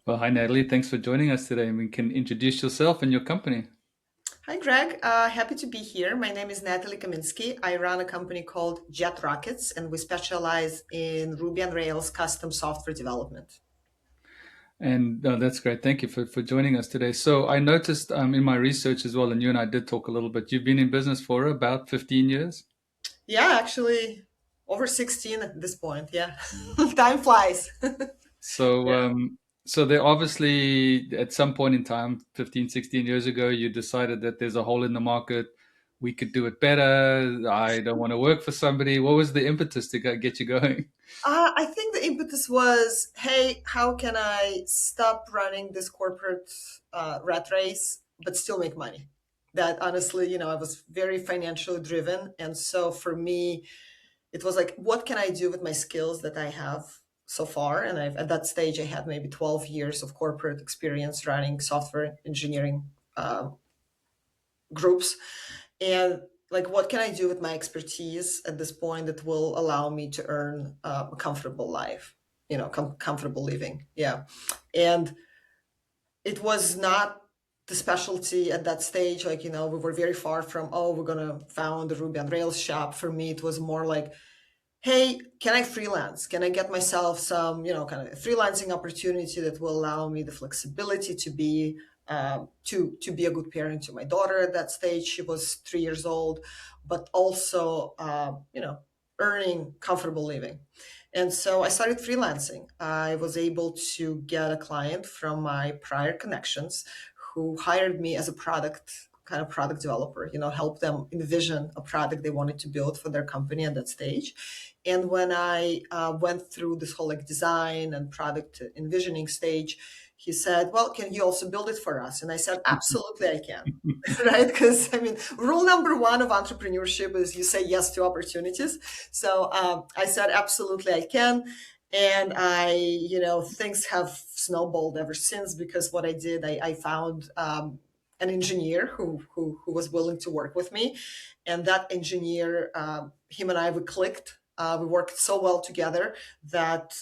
Well, hi, Natalie. Thanks for joining us today. And we can introduce yourself and your company. Hi, Greg. Happy to be here. My name is Natalie Kaminski. I run a company called Jet Rockets, and we specialize in Ruby on Rails custom software development. And that's great. Thank you for joining us today. So I noticed in my research as well, and you and I did talk a little bit, you've been in business for about 15 years. Yeah, actually, over 16 at this point. Yeah, time flies. So, Yeah. so there obviously at some point in time, 15, 16 years ago, you decided that there's a hole in the market. We could do it better. I don't want to work for somebody. What was the impetus to get you going? I think the impetus was, hey, how can I stop running this corporate rat race but still make money? That honestly, I was very financially driven. And so for me, it was like, what can I do with my skills that I have so far? And at that stage, I had maybe 12 years of corporate experience running software engineering groups. And like, what can I do with my expertise at this point that will allow me to earn a comfortable life, comfortable living? Yeah. And it was not the specialty at that stage. Like, we were very far from, oh, we're going to found a Ruby on Rails shop. For me, it was more like, hey, can I freelance? Can I get myself some, kind of freelancing opportunity that will allow me the flexibility to be to be a good parent to my daughter at that stage. She was 3 years old, but also earning comfortable living. And so I started freelancing. I was able to get a client from my prior connections who hired me as a product developer, help them envision a product they wanted to build for their company at that stage. And when I went through this whole like design and product envisioning stage, he said, well, can you also build it for us? And I said, absolutely, I can. Right? Because I mean, rule number one of entrepreneurship is you say yes to opportunities. So I said, absolutely, I can. And things have snowballed ever since because what I did, I found an engineer who was willing to work with me. And that engineer, him and I, we clicked. We worked so well together that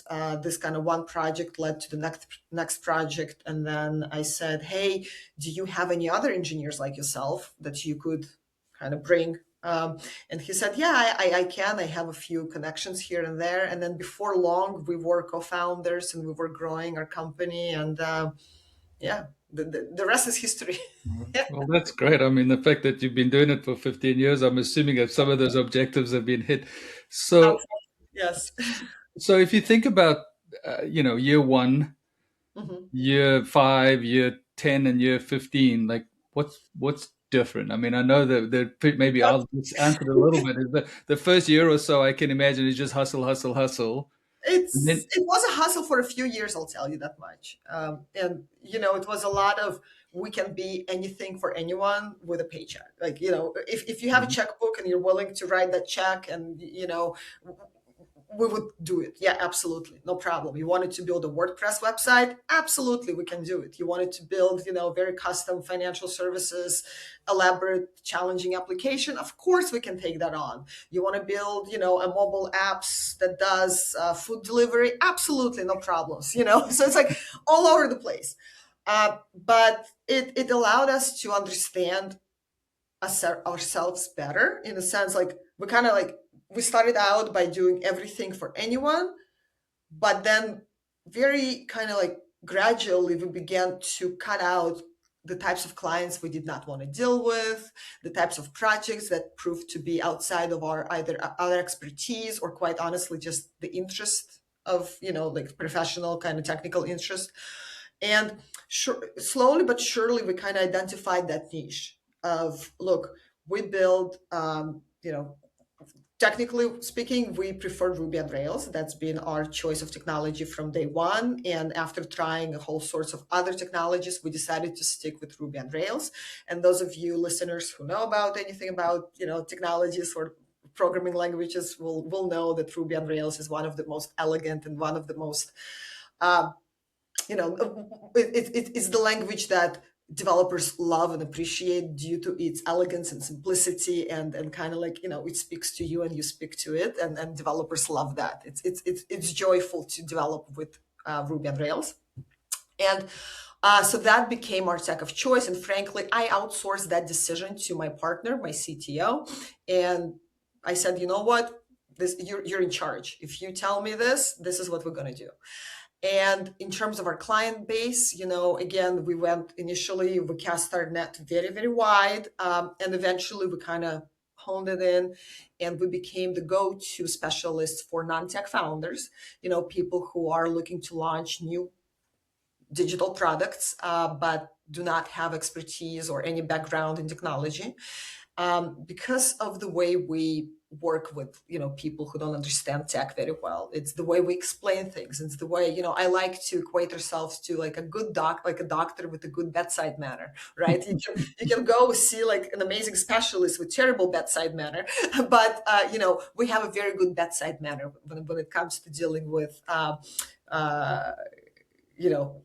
this kind of one project led to the next project. And then I said, hey, do you have any other engineers like yourself that you could kind of bring? And he said, yeah, I can. I have a few connections here and there. And then before long, we were co-founders and we were growing our company. And yeah, the rest is history. Well, that's great. I mean, the fact that you've been doing it for 15 years, I'm assuming that some of those objectives have been hit. So, Yes. so if you think about, year one, Mhm. year five, year 10, and year 15, like what's different? I mean, I know that maybe I'll just answer it a little bit. Is the first year or so, I can imagine is just hustle, hustle, hustle. And then, It was a hustle for a few years, I'll tell you that much. And it was a lot of we can be anything for anyone with a paycheck. Like if you have a checkbook and you're willing to write that check, and we would do it. Yeah, absolutely, no problem. You wanted to build a WordPress website? Absolutely, we can do it. You wanted to build very custom financial services, elaborate, challenging application? Of course, we can take that on. You want to build, a mobile apps that does food delivery? Absolutely, no problems. So it's like all over the place. But it allowed us to understand ourselves better in a sense. Like we kind of like we started out by doing everything for anyone, but then very kind of like gradually we began to cut out the types of clients we did not want to deal with, the types of projects that proved to be outside of our either other expertise or quite honestly just the interest of like professional kind of technical interest. And slowly but surely we kind of identified that niche of, look, we build technically speaking, we prefer Ruby on Rails. That's been our choice of technology from day one. And after trying a whole sorts of other technologies, we decided to stick with Ruby on Rails. And those of you listeners who know about anything about technologies or programming languages will know that Ruby on Rails is one of the most elegant and one of the most uh, it's the language that developers love and appreciate due to its elegance and simplicity and kind of like it speaks to you and you speak to it, and developers love that. It's joyful to develop with Ruby on Rails. And so that became our tech of choice. And frankly, I outsourced that decision to my partner, my CTO. And I said, you know what? You're in charge. If you tell me this is what we're going to do. And in terms of our client base, again, we went initially, we cast our net very, very wide. And eventually we kind of honed it in, and we became the go-to specialist for non-tech founders, people who are looking to launch new digital products, but do not have expertise or any background in technology. Because of the way we work with people who don't understand tech very well, it's the way we explain things, it's the way I like to equate ourselves to like a good like a doctor with a good bedside manner, right? You can go see like an amazing specialist with terrible bedside manner, but we have a very good bedside manner when it comes to dealing with uh, you know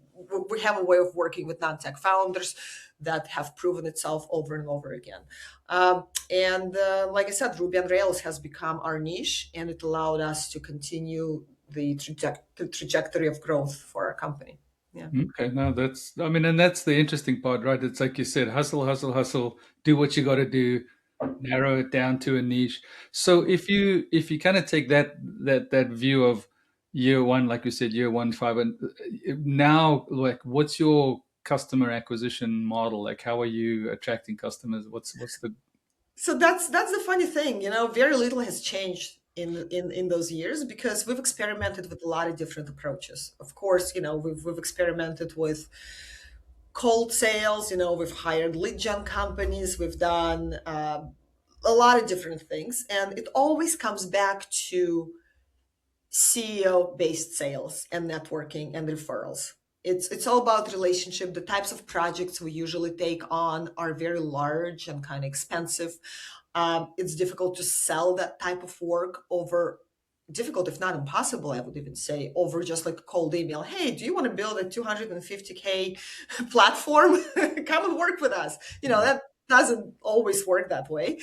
we have a way of working with non-tech founders that have proven itself over and over again. And like I said, Ruby on Rails has become our niche, and it allowed us to continue the trajectory of growth for our company. Yeah. Okay, no, that's, I mean, and that's the interesting part, right? It's like you said, hustle, hustle, hustle, do what you got to do, narrow it down to a niche. So if you kind of take that view of year one, like you said, year one, five, and now, like, what's your customer acquisition model? Like, how are you attracting customers? What's the So that's the funny thing, very little has changed in those years because we've experimented with a lot of different approaches. Of course, we've experimented with cold sales, we've hired lead gen companies, we've done a lot of different things, and it always comes back to CEO based sales and networking and referrals. It's all about relationship. The types of projects we usually take on are very large and kind of expensive. It's difficult to sell that type of work over, difficult if not impossible, I would even say, over just like a cold email. Hey, do you want to build a 250K platform? Come and work with us. That doesn't always work that way.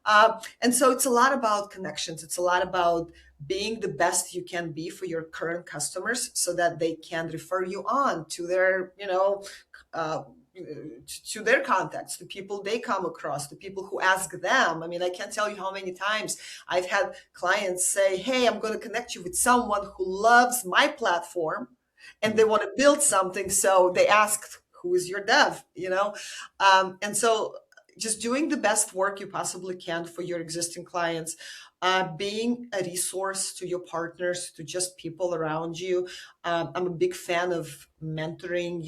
And so it's a lot about connections. It's a lot about being the best you can be for your current customers so that they can refer you on to their, uh, to their contacts, to people they come across, to people who ask them. I mean, I can't tell you how many times I've had clients say, hey, I'm going to connect you with someone who loves my platform and they want to build something. So they ask, who is your dev? And so just doing the best work you possibly can for your existing clients, being a resource to your partners, to just people around you. I'm a big fan of mentoring,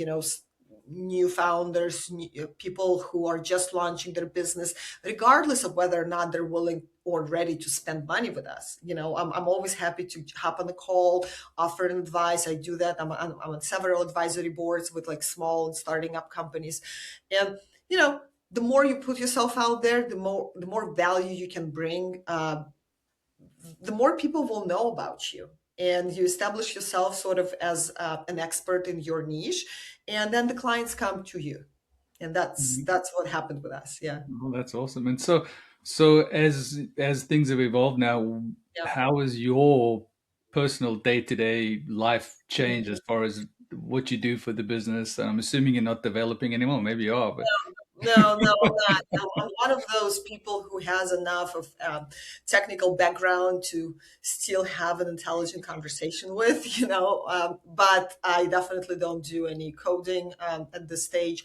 new founders, people who are just launching their business, regardless of whether or not they're willing or ready to spend money with us. I'm always happy to hop on the call, offer an advice. I do that. I'm on several advisory boards with like small and starting up companies. And, the more you put yourself out there, the more value you can bring, the more people will know about you, and you establish yourself sort of as an expert in your niche, and then the clients come to you, and that's what happened with us. Yeah. Oh, that's awesome. And so as things have evolved now, Yeah. how has your personal day-to-day life changed as far as what you do for the business? I'm assuming you're not developing anymore. Maybe you are, but No, no, I'm not. I'm one of those people who has enough of technical background to still have an intelligent conversation with, but I definitely don't do any coding at this stage.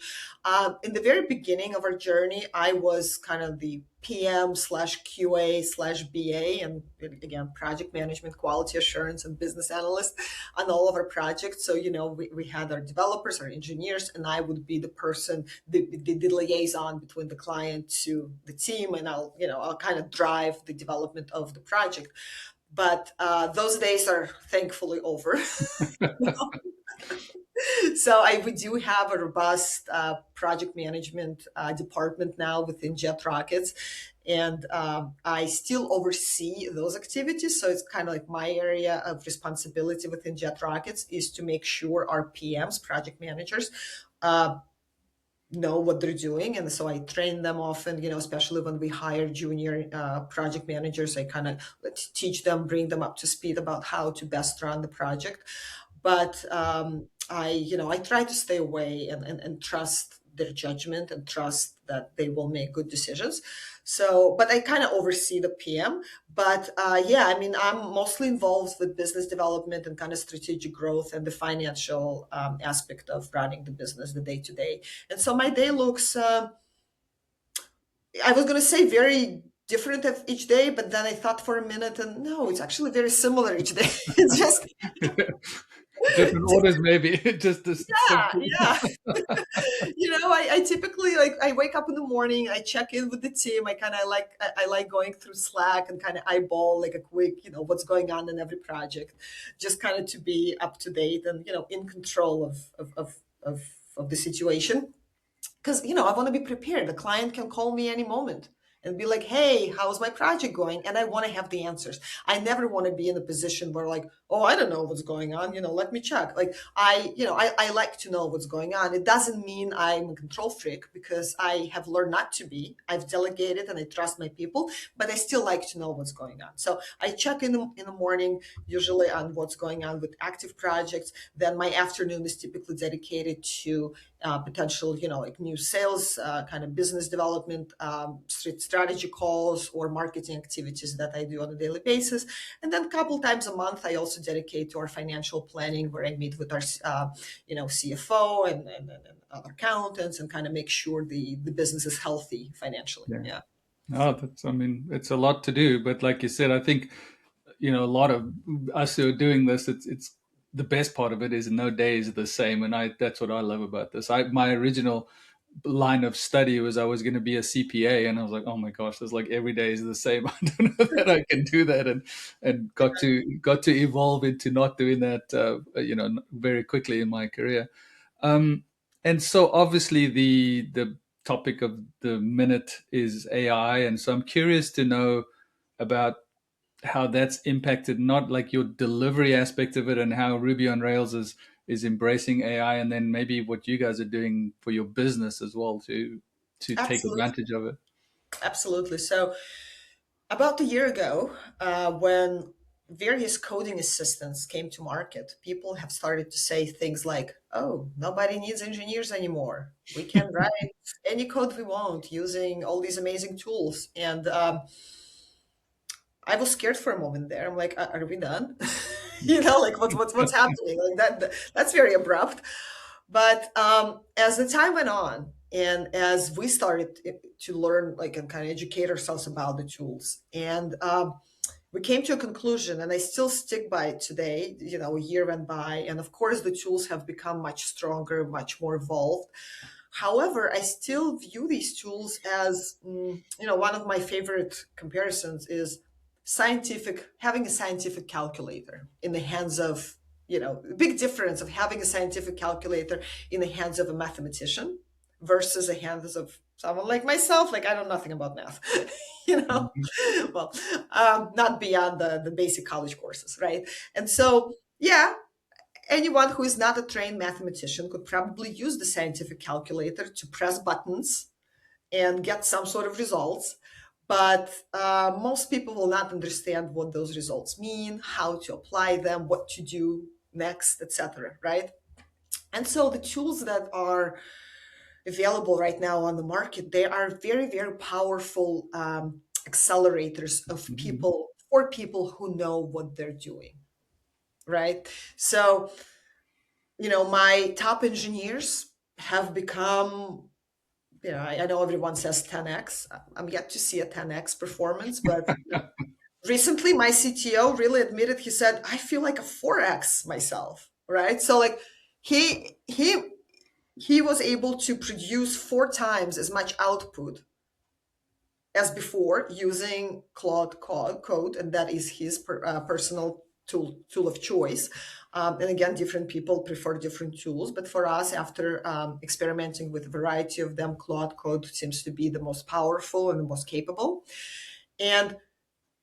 In the very beginning of our journey, I was kind of the PM slash QA slash BA, and again, project management, quality assurance, and business analyst on all of our projects. So, we had our developers, our engineers, and I would be the person, the liaison between the client to the team, and I'll kind of drive the development of the project. But those days are thankfully over. So we do have a robust project management department now within Jet Rockets, and I still oversee those activities. So it's kind of like my area of responsibility within Jet Rockets is to make sure our PMs, project managers, uh, know what they're doing, and so I train them often. Especially when we hire junior project managers, I kind of teach them, bring them up to speed about how to best run the project. But I try to stay away and trust their judgment and trust that they will make good decisions. So, but I kind of oversee the PM. But yeah, I mean, I'm mostly involved with business development and kind of strategic growth and the financial aspect of running the business, the day to day. And so my day looks, I was going to say very different of each day, but then I thought for a minute, and no, it's actually very similar each day. It's just, Different orders, maybe. Just this yeah, simple. yeah. I typically like I wake up in the morning, I check in with the team. I like going through Slack and kind of eyeball like a quick, what's going on in every project, just kind of to be up to date and in control of the situation. Because I want to be prepared. The client can call me any moment and be like, hey, how's my project going? And I want to have the answers. I never want to be in a position where like, oh, I don't know what's going on, let me check. Like I like to know what's going on. It doesn't mean I'm a control freak, because I have learned not to be. I've delegated and I trust my people, but I still like to know what's going on. So I check in the morning usually on what's going on with active projects. Then my afternoon is typically dedicated to potential, like new sales, kind of business development, strategy calls or marketing activities that I do on a daily basis. And then a couple times a month, I also dedicate to our financial planning, where I meet with our, CFO and other accountants and kind of make sure the business is healthy financially. Yeah. Yeah. No, I mean, it's a lot to do, but like you said, I think, a lot of us who are doing this, it's the best part of it is no day is the same. And that's what I love about this. My original line of study was I was going to be a CPA, and I was like, oh my gosh, there's like every day is the same. I don't know that I can do that, and got to evolve into not doing that, very quickly in my career. Um, and so obviously the topic of the minute is AI, and so I'm curious to know about how that's impacted not like your delivery aspect of it, and how Ruby on Rails is embracing AI, and then maybe what you guys are doing for your business as well to take Absolutely. advantage of it. Absolutely. So about a year ago, when various coding assistants came to market, people have started to say things like, oh, nobody needs engineers anymore. We can write any code we want using all these amazing tools. And I was scared for a moment there. I'm like, are we done? Like what's happening? Like that's very abrupt. But as the time went on, and as we started to learn, like, and kind of educate ourselves about the tools, and we came to a conclusion, and I still stick by it today. A year went by, and of course, the tools have become much stronger, much more evolved. However, I still view these tools as, one of my favorite comparisons is having a scientific calculator in the hands of, big difference of having a scientific calculator in the hands of a mathematician versus the hands of someone like myself. Like, I know nothing about math, you know, Mhm. well, not beyond the basic college courses, right? And so, yeah, anyone who is not a trained mathematician could probably use the scientific calculator to press buttons and get some sort of results. But most people will not understand what those results mean, how to apply them, what to do next, etc. Right? And so the tools that are available right now on the market, they are very, very powerful accelerators of Mhm. people for people who know what they're doing. Right? So my top engineers have become, I know everyone says 10x. I'm yet to see a 10x performance, but recently my CTO really admitted, he said, I feel like a 4x myself, right? So like he was able to produce 4 times as much output as before using Claude Code, and that is his personal tool of choice. And again, different people prefer different tools, but for us, after experimenting with a variety of them, Claude Code seems to be the most powerful and the most capable. And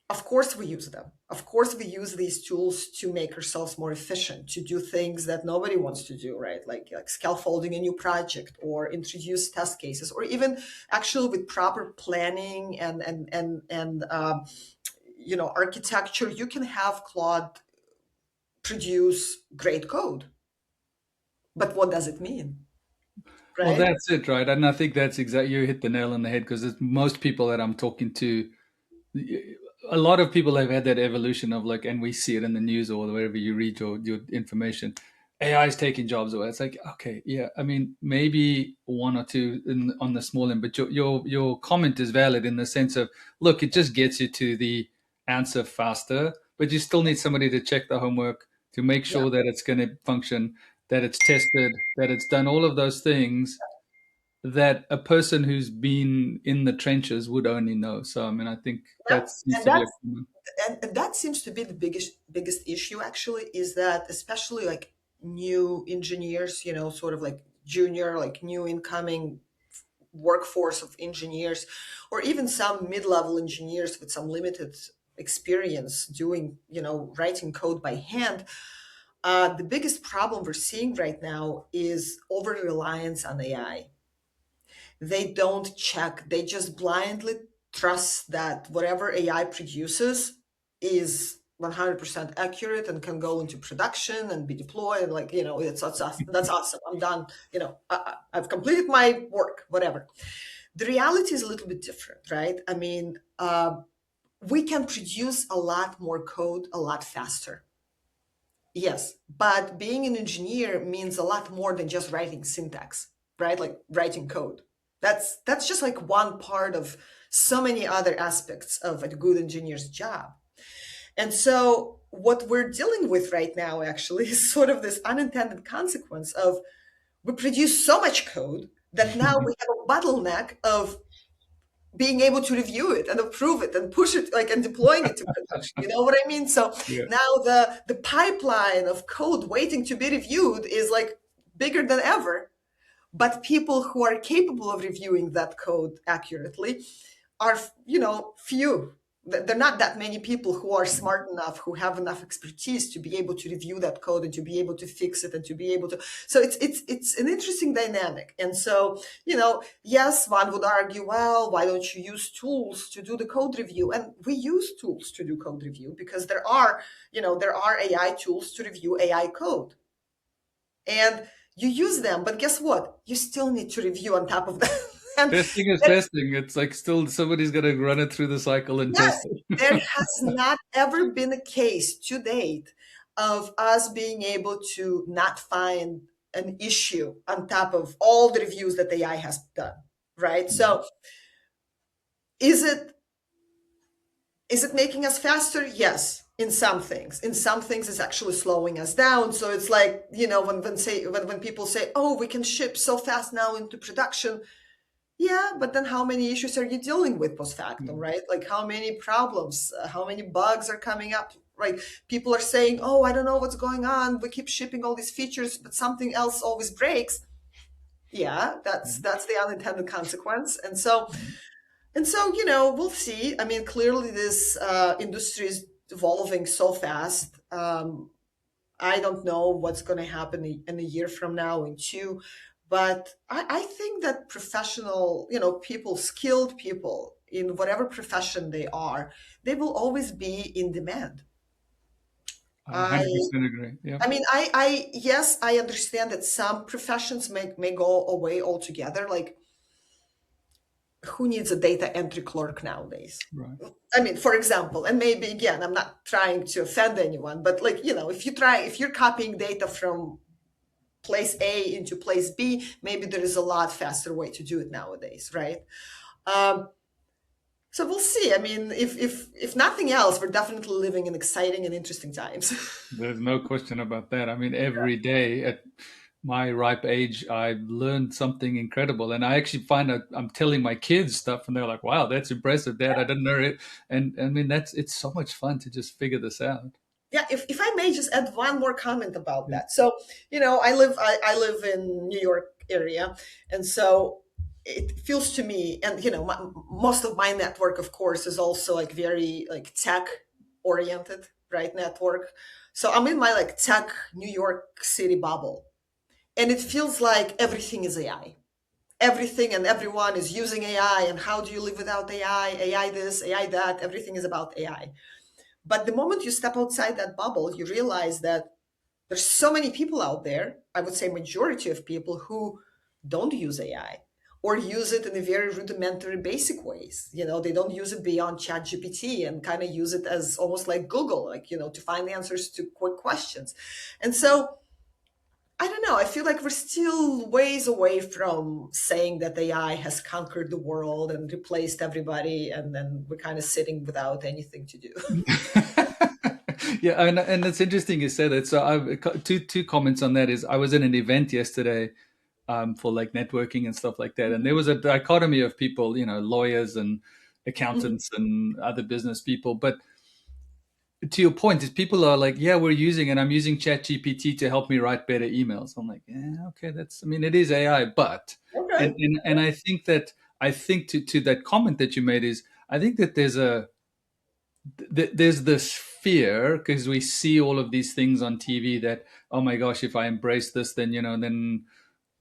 of course, we use them. Of course, we use these tools to make ourselves more efficient, to do things that nobody wants to do, right? Like scaffolding a new project, or introduce test cases, or even actually with proper planning and architecture, you can have Claude produce great code. But what does it mean, Well, right? that's it, right? And I think that's exactly, you hit the nail on the head, because most people that I'm talking to, a lot of people have had that evolution of like, and we see it in the news or wherever you read your information. AI is taking jobs away. It's like, okay, yeah, I mean, maybe one or two on the small end, but your comment is valid in the sense of, look, it just gets you to the answer faster, but you still need somebody to check the homework, to make Yeah. sure that it's going to function, that it's tested, that it's done all of those things that a person who's been in the trenches would only know. So, I mean, I think Yeah. that seems And to be a that's common. and that seems to be the biggest issue actually, is that especially like new engineers, sort of like junior, like new incoming workforce of engineers, or even some mid-level engineers with some limited experience doing, writing code by hand. The biggest problem we're seeing right now is over reliance on AI. They don't check, they just blindly trust that whatever AI produces is 100% accurate and can go into production and be deployed. And like, that's awesome. I'm done. I've completed my work, whatever. The reality is a little bit different, right? I mean, we can produce a lot more code a lot faster. Yes, but being an engineer means a lot more than just writing syntax, right? Like writing code. That's just like one part of so many other aspects of a good engineer's job. And so what we're dealing with right now actually is sort of this unintended consequence of we produce so much code that now we have a bottleneck of being able to review it and approve it and push it like and deploying it to production. You know what I mean? So Yeah. now the pipeline of code waiting to be reviewed is like bigger than ever. But people who are capable of reviewing that code accurately are, few. There are not that many people who are smart enough, who have enough expertise to be able to review that code and to be able to fix it and to be able to. So it's an interesting dynamic. And so, yes, one would argue, well, why don't you use tools to do the code review? And we use tools to do code review because there are AI tools to review AI code. And you use them, but guess what? You still need to review on top of that. And Testing is there- testing. It's like still somebody's got to run it through the cycle and yes, test there it. has not ever been a case to date of us being able to not find an issue on top of all the reviews that AI has done, right? So is it is it making us faster? Yes, in some things. In some things, it's actually slowing us down. So it's like, when people say, "Oh, we can ship so fast now into production." Yeah, but then how many issues are you dealing with post factum, right? Like how many problems, how many bugs are coming up, right? People are saying, "Oh, I don't know what's going on. We keep shipping all these features, but something else always breaks." Yeah, that's the unintended consequence. And so, we'll see. I mean, clearly this industry is evolving so fast. I don't know what's going to happen in a year from now, in two, but I think that professional, people, skilled people in whatever profession they are, they will always be in demand. I I, 100% agree. Yeah. I mean, yes, I understand that some professions may go away altogether. Like, who needs a data entry clerk nowadays? Right. I mean, for example, and maybe again, I'm not trying to offend anyone, but like, if you're copying data from place A into place B, maybe there is a lot faster way to do it nowadays, right? Um, so we'll see. I mean, if nothing else, we're definitely living in exciting and interesting times. There's no question about that. I mean, every day at my ripe age, I learned something incredible. And I actually find that I'm telling my kids stuff and they're like, wow, that's impressive, Dad. I didn't know it. And I mean, it's so much fun to just figure this out. Yeah, if I may just add one more comment about Yeah. that. So, I live in New York area, and so it feels to me, and most of my network, of course, is also like very like tech oriented, right? Network. So I'm in my like tech New York City bubble, and it feels like everything is AI. Everything and everyone is using AI, and how do you live without AI? AI this, AI that. Everything is about AI. But the moment you step outside that bubble, you realize that there's so many people out there. I would say majority of people who don't use AI or use it in a very rudimentary, basic ways. They don't use it beyond ChatGPT and kind of use it as almost like Google, like, to find answers to quick questions. And so I don't know. I feel like we're still ways away from saying that AI has conquered the world and replaced everybody, and then we're kind of sitting without anything to do. Yeah, and it's interesting you said that. So I've two comments on that. Is I was in an event yesterday for like networking and stuff like that, and there was a dichotomy of people, lawyers and Mhm. accountants and other business people. But to your point, is people are like, yeah, we're using, and I'm using ChatGPT to help me write better emails. I'm like, yeah, okay, I mean, it is AI, but Okay. and I think to that comment that you made is, I think that there's this fear because we see all of these things on TV that, oh my gosh, if I embrace this, then then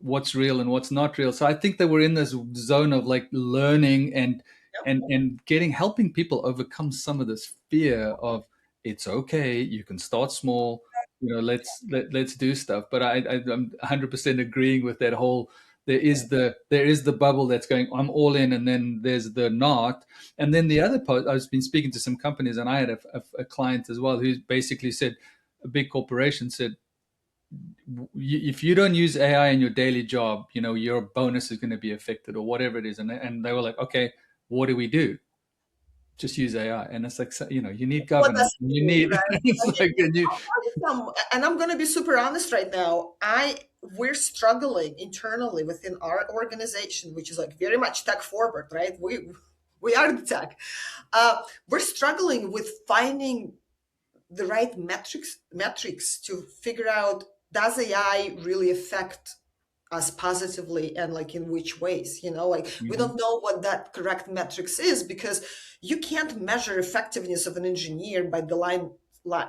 what's real and what's not real. So I think that we're in this zone of like learning and Yep. and helping people overcome some of this fear of, it's okay, you can start small, let's do stuff. But I'm 100% agreeing with that whole, there is the bubble that's going, I'm all in, and then there's the not. And then the other part, I've been speaking to some companies, and I had a client as well who basically said, a big corporation said, if you don't use AI in your daily job, your bonus is going to be affected or whatever it is. And they were like, okay, what do we do? Just use AI. And it's like, so, you need What governance. does it You mean, need, right? it's I like, mean, and I'm going to be super honest right now. We're struggling internally within our organization, which is like very much tech forward, right? We are the tech. We're struggling with finding the right metrics to figure out, does AI really affect us positively, and like in which ways, like we Mhm. don't know what that correct metrics is, because you can't measure effectiveness of an engineer by the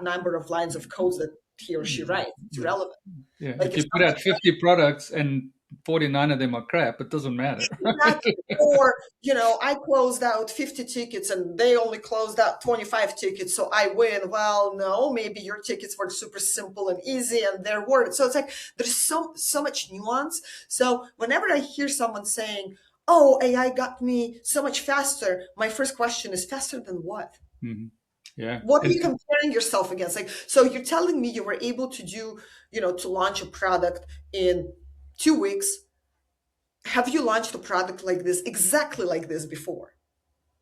number of lines of codes that he or she Yeah. writes. It's Yeah. irrelevant. Yeah. Like If if you put out 50 products and 49 of them are crap, it doesn't matter. Exactly. Or, I closed out 50 tickets and they only closed out 25 tickets, so I win. Well, no, maybe your tickets were super simple and easy and they're worth it. So it's like there's so much nuance. So whenever I hear someone saying, "Oh, AI got me so much faster," my first question is, faster than what? Mhm. Yeah. What are you comparing yourself against? Like, so you're telling me you were able to do, to launch a product in 2 weeks. Have you launched a product like this, exactly like this before?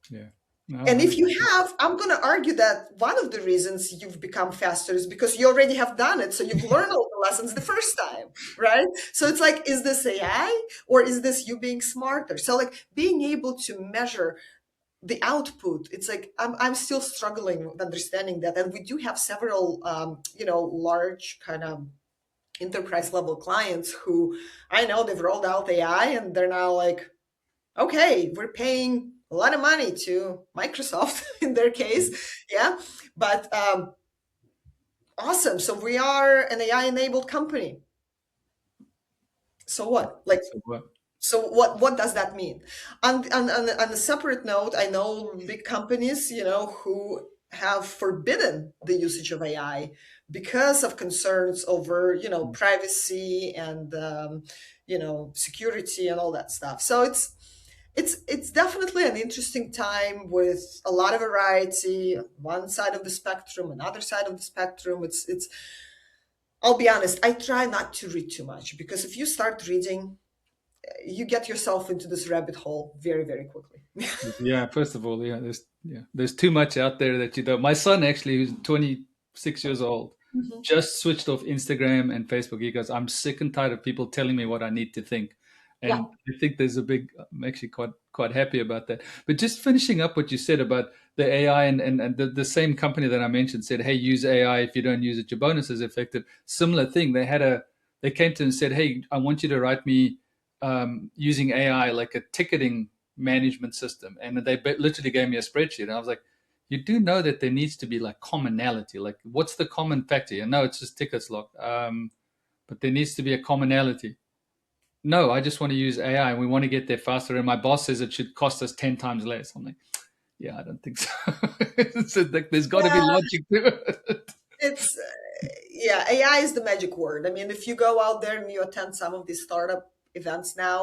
Yeah. No, And if you 100%. have, I'm going to argue that one of the reasons you've become faster is because you already have done it. So you've learned all the lessons the first time, right? So it's like, is this AI or is this you being smarter? So like being able to measure the output, it's like I'm still struggling with understanding that. And we do have several, large kind of enterprise level clients who I know they've rolled out AI and they're now like, okay, we're paying a lot of money to Microsoft in their case. Yeah. But awesome. So we are an AI enabled company. So what? Like, So what? so what does that mean? On a separate note, I know big companies, who have forbidden the usage of AI because of concerns over, privacy and security and all that stuff. So it's definitely an interesting time with a lot of variety. One side of the spectrum, another side of the spectrum. It's. I'll be honest. I try not to read too much, because if you start reading, you get yourself into this rabbit hole very, very quickly. Yeah, first of all, there's too much out there that you don't. My son actually, who's 26 years old, Mhm. just switched off Instagram and Facebook. He goes, I'm sick and tired of people telling me what I need to think. Yeah. And I think there's a big, I'm actually quite happy about that. But just finishing up what you said about the AI, and the same company that I mentioned said, hey, use AI. If you don't use it, your bonus is affected. Similar thing. They came to and said, hey, I want you to write me using AI like a ticketing management system. And they literally gave me a spreadsheet. And I was like, you do know that there needs to be like commonality. Like, what's the common factor? No, it's just tickets log. But there needs to be a commonality. No, I just want to use AI and we want to get there faster. And my boss says it should cost us 10 times less. I'm like, yeah, I don't think so. So like, there's got to be Yeah, logic to it. it's yeah, AI is the magic word. I mean, if you go out there and you attend some of these startup events now,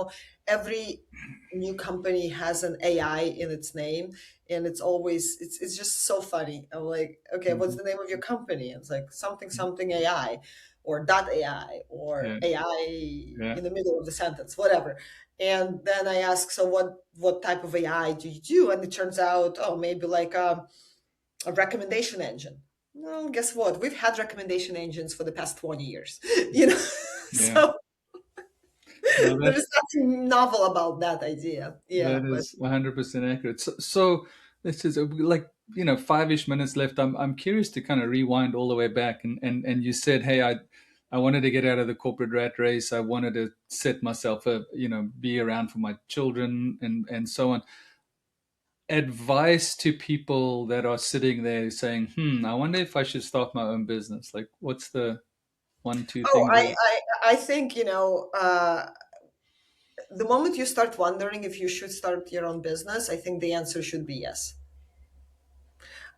every new company has an AI in its name, and it's always it's just so funny. I'm like, okay, what's Mhm. the name of your company? It's like something something AI or dot AI or Yeah, AI yeah, in the middle of the sentence, whatever. And then I ask, so what type of AI do you do? And it turns out, oh, maybe like a recommendation engine. Well, guess what? We've had recommendation engines for the past 20 years, you know? yeah. So No, there is nothing novel about that idea. Yeah, that but is 100% accurate. So this is like, 5-ish minutes left. I'm curious to kind of rewind all the way back, and you said, hey, I wanted to get out of the corporate rat race. I wanted to set myself up, be around for my children and so on. Advice to people that are sitting there saying, I wonder if I should start my own business. Like, what's the one, two oh, things I that, I, I think, the moment you start wondering if you should start your own business, I think the answer should be yes.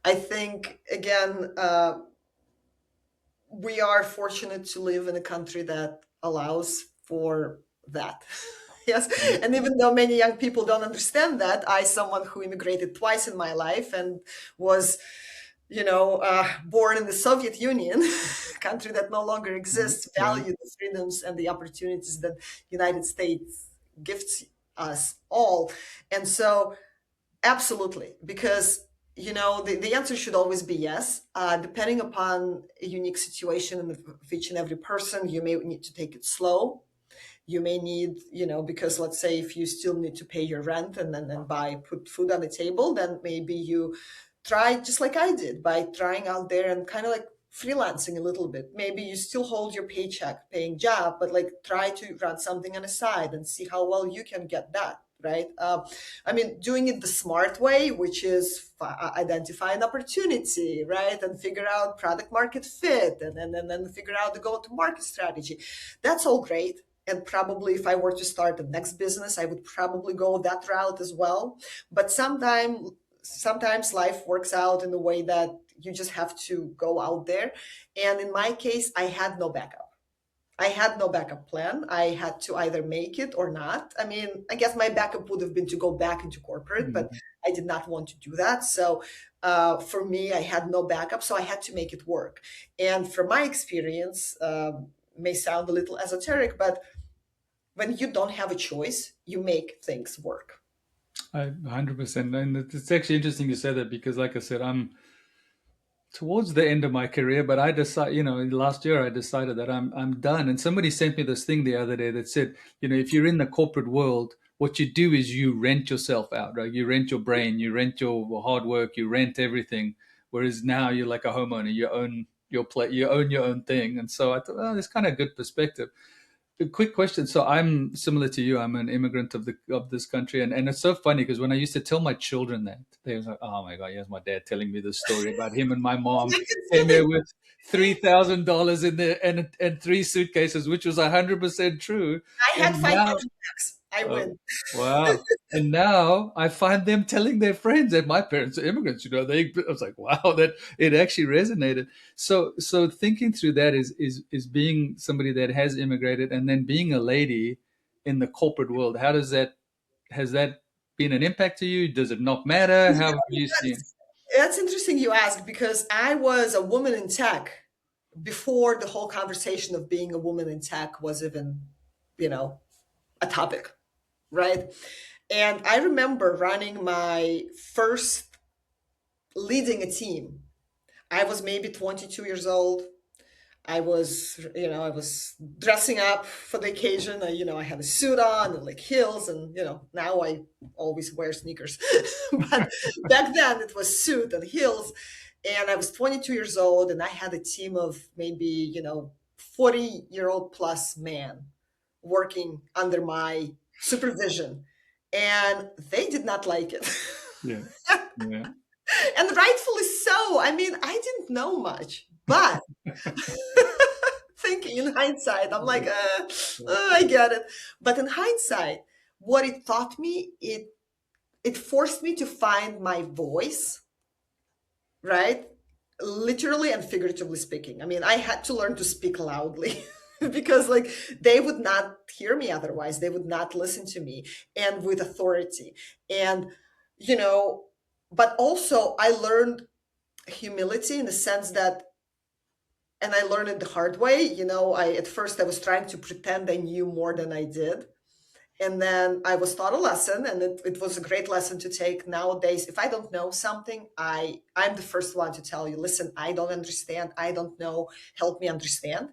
I think, again, we are fortunate to live in a country that allows for that. Yes. yeah, And even though many young people don't understand that, I, someone who immigrated twice in my life and was, born in the Soviet Union, country that no longer exists, yeah, value the freedoms and the opportunities that United States gifts us all. And so absolutely, because the answer should always be yes. Depending upon a unique situation of each and every person, you may need to take it slow. You may need, because let's say if you still need to pay your rent and then buy put food on the table, then maybe you try just like I did by trying out there and kind of like freelancing a little bit. Maybe you still hold your paycheck paying job, but like try to run something on the side and see how well you can get that. Right. I mean, doing it the smart way, which is identify an opportunity, right, and figure out product market fit, and then figure out the go to market strategy. That's all great, and probably if I were to start the next business, I would probably go that route as well. But sometimes life works out in a way that you just have to go out there. And in my case, I had no backup. I had no backup plan. I had to either make it or not. I mean, I guess my backup would have been to go back into corporate, but mhm. I did not want to do that. So for me, I had no backup, so I had to make it work. And from my experience, may sound a little esoteric, but when you don't have a choice, you make things work. 100%. And it's actually interesting you say that because, like I said, I'm towards the end of my career, but I decided, last year I decided that I'm done. And somebody sent me this thing the other day that said, if you're in the corporate world, what you do is you rent yourself out, right? You rent your brain, you rent your hard work, you rent everything. Whereas now you're like a homeowner, you own your play, you own your own thing. And so I thought, oh, that's kind of a good perspective. A quick question. So I'm similar to you. I'm an immigrant of this country, and it's so funny because when I used to tell my children that, they was like, "Oh my god, here's my dad telling me this story about him and my mom came here with $3,000 in there and three suitcases, which was 100% true." I had And five now, Cadillacs. I oh, win. wow. And now I find them telling their friends that my parents are immigrants. I was like, wow, that it actually resonated. So thinking through that is being somebody that has immigrated and then being a lady in the corporate world. How does that has that been an impact to you? Does it not matter? How have you seen? That's interesting you ask because I was a woman in tech before the whole conversation of being a woman in tech was even, you know, a topic, right? And I remember running my first leading a team. I was maybe 22 years old. I was dressing up for the occasion. I had a suit on and like heels, and now I always wear sneakers. But back then it was suit and heels, and I was 22 years old, and I had a team of maybe 40-year-old plus man working under my supervision, and they did not like it. Yeah, yeah, And rightfully so. I mean, I didn't know much, but thinking in hindsight, I'm like, I get it. But in hindsight, what it taught me, it forced me to find my voice, right? literally and figuratively speaking. I mean, I had to learn to speak loudly because like they would not hear me otherwise. They would not listen to me and with authority. And you know, but also I learned humility in the sense that, and I learned it the hard way. I at first I was trying to pretend I knew more than I did. And then I was taught a lesson, and it was a great lesson to take. Nowadays, if I don't know something, I'm the first one to tell you, listen, I don't understand, I don't know, help me understand.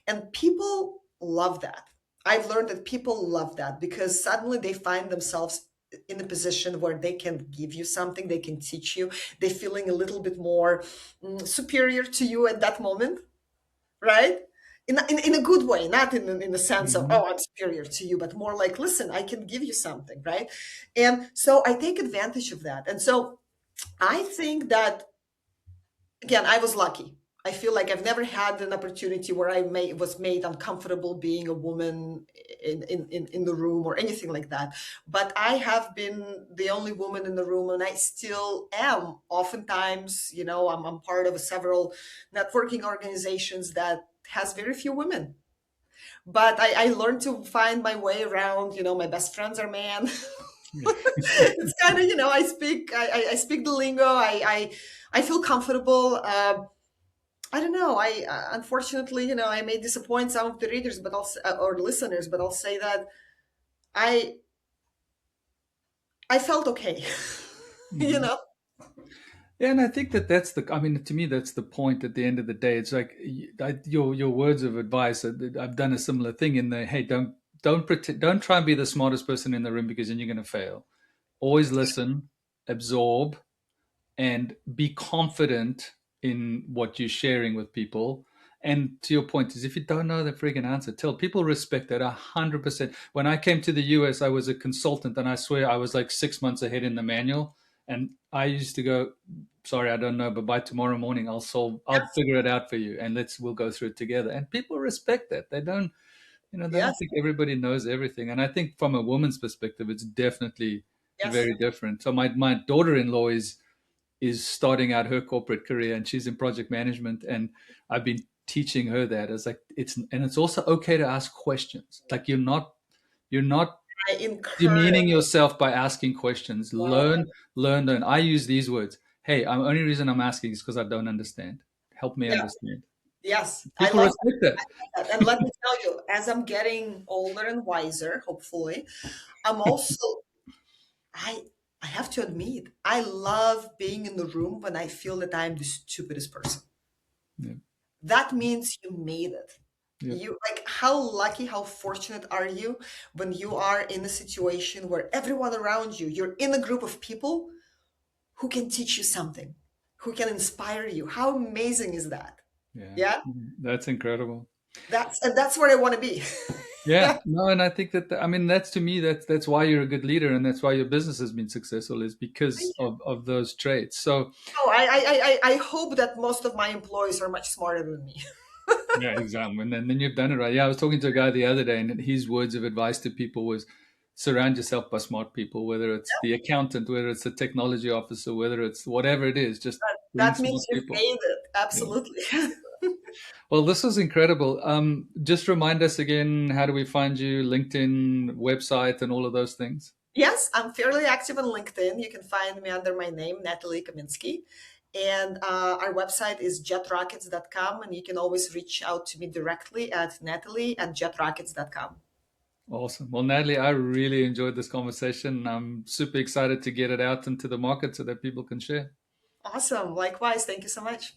And people love that. I've learned that people love that because suddenly they find themselves in a position where they can give you something, they can teach you, they're feeling a little bit more superior to you at that moment, right? In a good way, not in the sense of, Hmm. oh, I'm superior to you, but more like, listen, I can give you something, right? And so I take advantage of that. And so I think that, again, I was lucky. I feel like I've never had an opportunity where was made uncomfortable being a woman in the room or anything like that. But I have been the only woman in the room, and I still am. Oftentimes, I'm part of several networking organizations that has very few women. But I learned to find my way around. My best friends are men. Yeah. It's kind of, I speak the lingo. I feel comfortable. I don't know. I unfortunately, I may disappoint some of the readers, but or listeners, but I'll say that I I felt okay. you Hmm. know. Yeah, and I think that that's the. I mean, to me, that's the point. At the end of the day, it's like your words of advice. I've done a similar thing in the hey, don't pretend, don't try and be the smartest person in the room because then you're going to fail. Always listen, absorb, and be confident in what you're sharing with people. And to your point is if you don't know the friggin' answer, tell people respect that 100%. When I came to the US, I was a consultant and I swear I was like 6 months ahead in the manual. And I used to go, sorry, I don't know, but by tomorrow morning I'll Yes. figure it out for you and we'll go through it together. And people respect that. They don't Yes. think everybody knows everything. And I think from a woman's perspective, it's definitely Yes. very different. So my daughter-in-law is starting out her corporate career and she's in project management, and I've been teaching her that it's also okay to ask questions. Like you're not I encourage. demeaning yourself by asking questions. uh, Learn. I use these words. Hey, I'm only reason I'm asking is because I don't understand. Help me yeah. understand. Yes. I People love respect that. that. And let me tell you, as I'm getting older and wiser, hopefully, I'm also I I have to admit, I love being in the room when I feel that I'm the stupidest person. Yeah. That means you made it. Yeah. You like how lucky, how fortunate are you when you are in a situation where everyone around you, you're in a group of people who can teach you something, who can inspire you. How amazing is that? Yeah. Yeah? That's incredible. That's where I want to be. Yeah, Yeah. no, and I think that I mean that's to me that's why you're a good leader and that's why your business has been successful is because of those traits. So Oh, I hope that most of my employees are much smarter than me. yeah, exactly. And then you've done it right. Yeah, I was talking to a guy the other day, and his words of advice to people was surround yourself by smart people, whether it's the accountant, whether it's the technology officer, whether it's whatever it is, just bring That smart means you've people. made it. Yeah. Absolutely. Well, this was incredible. Just remind us again, how do we find you? LinkedIn, website, and all of those things. Yes, I'm fairly active on LinkedIn. You can find me under my name, Natalie Kaminski. And our website is jetrockets.com. And you can always reach out to me directly at natalie@jetrockets.com. Awesome. Well, Natalie, I really enjoyed this conversation. I'm super excited to get it out into the market so that people can share. Awesome. Likewise. Thank you so much.